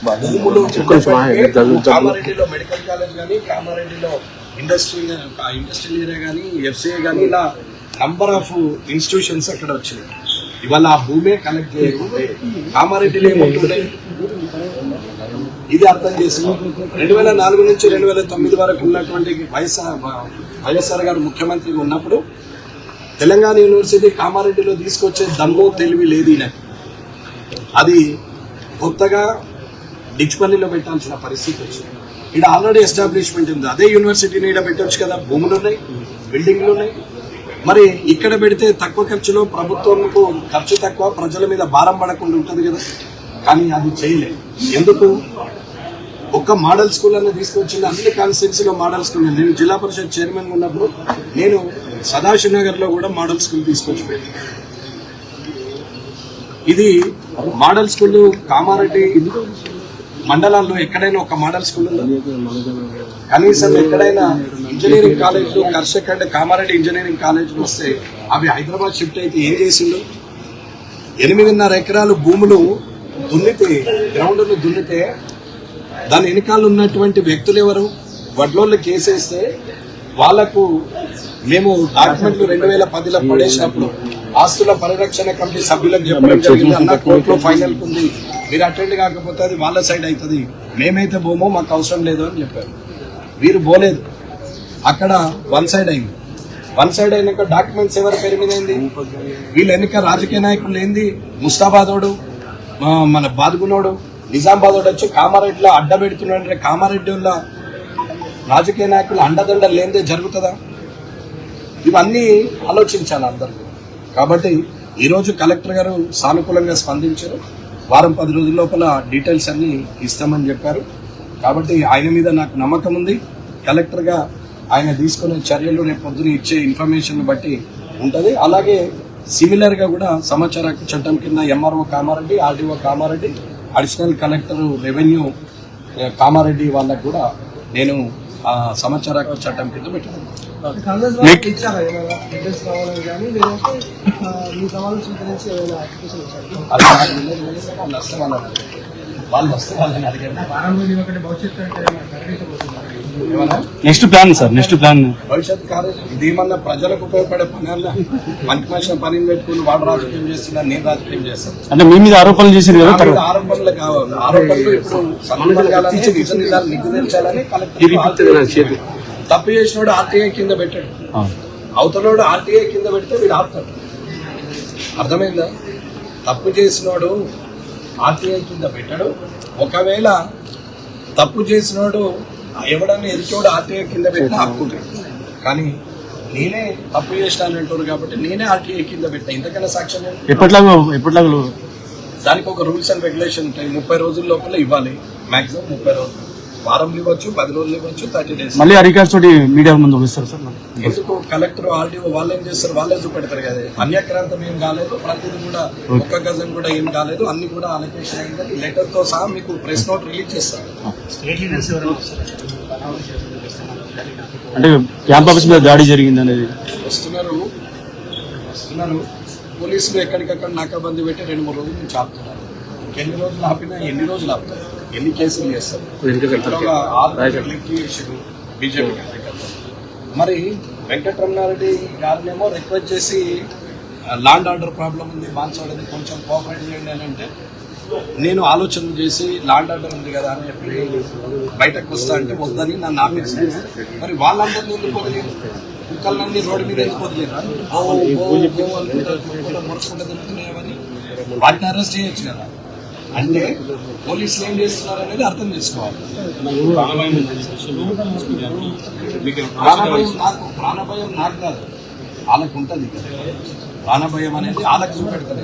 భూములు కామారెడ్డిలో medical college కానీ, కామారెడ్డిలో ఇండస్ట్రియల్ ఏరియా కానీ, ఎఫ్సిఐ కానీ, ఇలా నంబర్ ఆఫ్ ఇన్స్టిట్యూషన్స్ అక్కడ వచ్చినాయి. ఇవాళ ఆ భూమే కనెక్ట్ చేయకుంటే కామారెడ్డిలో ఏముంటుండే ఇది అర్థం చేసుకున్నాం. 2004 నుంచి 2009 వరకు ఉన్నటువంటి వైఎస్ఆర్ గారు ముఖ్యమంత్రిగా ఉన్నప్పుడు తెలంగాణ యూనివర్సిటీ కామారెడ్డిలో తీసుకొచ్చే దమ్ము తెలివి లేదు. అది కొత్తగా డిచ్పల్లిలో పెట్టాల్సిన పరిస్థితి వచ్చింది. ఇక్కడ ఆల్రెడీ ఎస్టాబ్లిష్మెంట్ ఉంది. అదే యూనివర్సిటీని ఇక్కడ పెట్టవచ్చు కదా, భూములు ఉన్నాయి, బిల్డింగ్లు ఉన్నాయి. మరి ఇక్కడ పెడితే తక్కువ ఖర్చులో ప్రభుత్వంకు ఖర్చు తక్కువ, ప్రజల మీద భారం పడకుండా ఉంటుంది కదా. కానీ అది చేయలేదు. ఎందుకు? ఒక్క మోడల్ స్కూల్ అన్న తీసుకొచ్చింది. అన్ని కాన్స్టిట్యున్సీలో మోడల్ స్కూల్. నేను జిల్లా పరిషత్ చైర్మన్ ఉన్నప్పుడు నేను సదాశివ్ నగర్ లో కూడా మోడల్ స్కూల్ తీసుకొచ్చి పెట్టాను. ఇది మోడల్ స్కూల్ కామారెడ్డి మండలాల్లో ఎక్కడైనా ఒక మోడల్ స్కూల్ ఉందా? కనీసం ఎక్కడైనా ఇంజనీరింగ్ కాలేజీలు కర్షకండ్ కామారెడ్డి ఇంజనీరింగ్ కాలేజీలు వస్తే అవి హైదరాబాద్ షిఫ్ట్ అయితే ఏం చేసిండు? 8.5 ఎకరాలు భూములు దున్నితే, గ్రౌండ్ను దున్నితే దాని వెనకాల ఉన్నటువంటి వ్యక్తులు ఎవరు? వడ్లోళ్ళు కేసేస్తే వాళ్లకు మేము డాక్యుమెంట్లు 2010లో పడేసినప్పుడు ఆస్తుల పరిరక్షణ కమిటీ సభ్యులకు చెప్పడం జరిగింది. అన్న కోర్టులో ఫైనల్ ఉంది, మీరు అటెండ్ కాకపోతే అది వాళ్ళ సైడ్ అవుతుంది, మేమైతే పోమో, మాకు అవసరం లేదు అని చెప్పారు. వీరు పోలేదు. అక్కడ వన్ సైడ్ అయింది. వన్ సైడ్ అయినాక డాక్యుమెంట్స్ ఎవరి పేరు మీద అయింది? వీళ్ళ ఎన్నిక రాజకీయ నాయకులు ఏంది? ముస్తాబాదోడు, మన బాదుగునోడు, నిజామాబాద్ వచ్చి కామారెడ్డిలో అడ్డ పెడుతున్నాడు. కామారెడ్డి వల్ల రాజకీయ నాయకులు అండదండ లేనిదే జరుగుతుందా? ఇవన్నీ ఆలోచించాలి అందరూ. కాబట్టి ఈరోజు కలెక్టర్ గారు సానుకూలంగా స్పందించారు. వారం 10 రోజుల లోపల డీటెయిల్స్ అన్ని ఇస్తామని చెప్పారు. కాబట్టి ఆయన మీద నాకు నమ్మకం ఉంది. కలెక్టర్గా ఆయన తీసుకునే చర్యలు రేపు పొద్దున ఇచ్చే ఇన్ఫర్మేషన్ బట్టి ఉంటుంది. అలాగే సిమిలర్గా కూడా సమాచార హక్కు చట్టం కింద MRO Kamareddy, RDO Kamareddy, additional collector revenue Kamareddy వాళ్ళకు కూడా నేను సమాచార హక్కు చట్టం కింద పెట్టాను. Next plan sir, next plan భవిష్యత్ కార్యాచరణ ఇది ఏమన్నా ప్రజలకు ఉపయోగపడే పని అన్నా మనకి మనిషిన పనిని పెట్టుకుని వాడు రాజకీయం చేస్తున్నా, నేను రాజకీయం చేస్తాను అంటే మీ మీద ఆరోపణలు చేశారు కదా. ఆరోపణలు కావాలి. ఆరోపణలు ఇప్పుడు సమన్వయాలని నిజ నిజాలు నిగ్గుదేల్చాలని కలెక్టర్. తప్పు చేసినోడు ఆర్టీఐ కింద పెట్టాడు, అవతలోడు ఆర్టీఐ కింద పెడితే వీడు ఆపుతాడు. అర్థమైందా? తప్పు చేసినోడు ఆర్టీఐ కింద పెట్టాడు. ఒకవేళ తప్పు చేసినోడు ఎవడన్నా ఎదుటోడు ఆర్టీఐ కింద పెట్టి ఆపుకుంటాడు. కానీ నేనే తప్పు చేసినానంటారు కాబట్టి నేనే ఆర్టీఐ కింద పెట్టా. ఇంతకన్నా సాక్ష్యం ఎప్పటిలాగా దానికి ఒక రూల్స్ అండ్ రెగ్యులేషన్ ఉంటాయి. 30 రోజుల లోపల ఇవ్వాలి. మాక్సిమం 30 రోజులు. వారం ఇవ్వచ్చు, 10 రోజులు ఇవ్వచ్చు, 30 days. మళ్ళీ అధికారులు తోటి మీడియా ముందు వస్తారు సార్. ఎందుకు? కలెక్టర్ ఆర్డీఓ వాళ్ళు ఏం చేస్తారు? వాళ్ళే చూపెడతారు కదా. అన్యాక్రాంతం ఏం కాలేదు, ప్రతిదీ కూడా ఒక్క గజం కూడా ఏం కాలేదు, అన్ని కూడా అలొకేషన్ అయిందని లెటర్ తో సహా మీకు ప్రెస్ నోట్ రిలీజ్ చేస్తారు. అంటే క్యాంప్ ఆఫీస్ మీద దాడి జరిగింది అనేది వస్తున్నారు. పోలీసులు ఎక్కడికక్కడ నాకాబందీ పెట్టి 2-3 రోజుల నుంచి ఆపుతున్నారు. ఎన్ని రోజులు ఆపినా ఎన్ని రోజులు ఆపుతారు? ఎన్ని కేసులు చేస్తారు? బీజేపీ మరి వెంకటరమణారెడ్డి గారినేమో రిక్వెస్ట్ చేసి ల్యాండ్ ఆర్డర్ ప్రాబ్లం ఉంది, బాన్సోడది కొంచెం కోఆపరేట్ చేయండి అని అంటే, నేను ఆలోచన చేసి ల్యాండ్ ఆర్డర్ ఉంది కదా అని చెప్పి బయటకు వస్తా అంటే వద్దని నన్ను ఆపేసాను. మరి వాళ్ళందరినీ ఎందుకు వదిలేదు? కుక్కలన్నీ రోడ్డు మీద ఎందుకు వదిలేరా? మురుచుకుంటే తిరుగుతున్నాయని వాటిని అరెస్ట్ చేయొచ్చు కదా. అంటే పోలీసులు ఏం చేస్తున్నారు అనేది అర్థం చేసుకోవాలి. ప్రాణభయం నాకు కాదు, వాళ్ళకు ఉంటుంది. ప్రాణభయం అనేది వాళ్ళకి చూపెడతారు.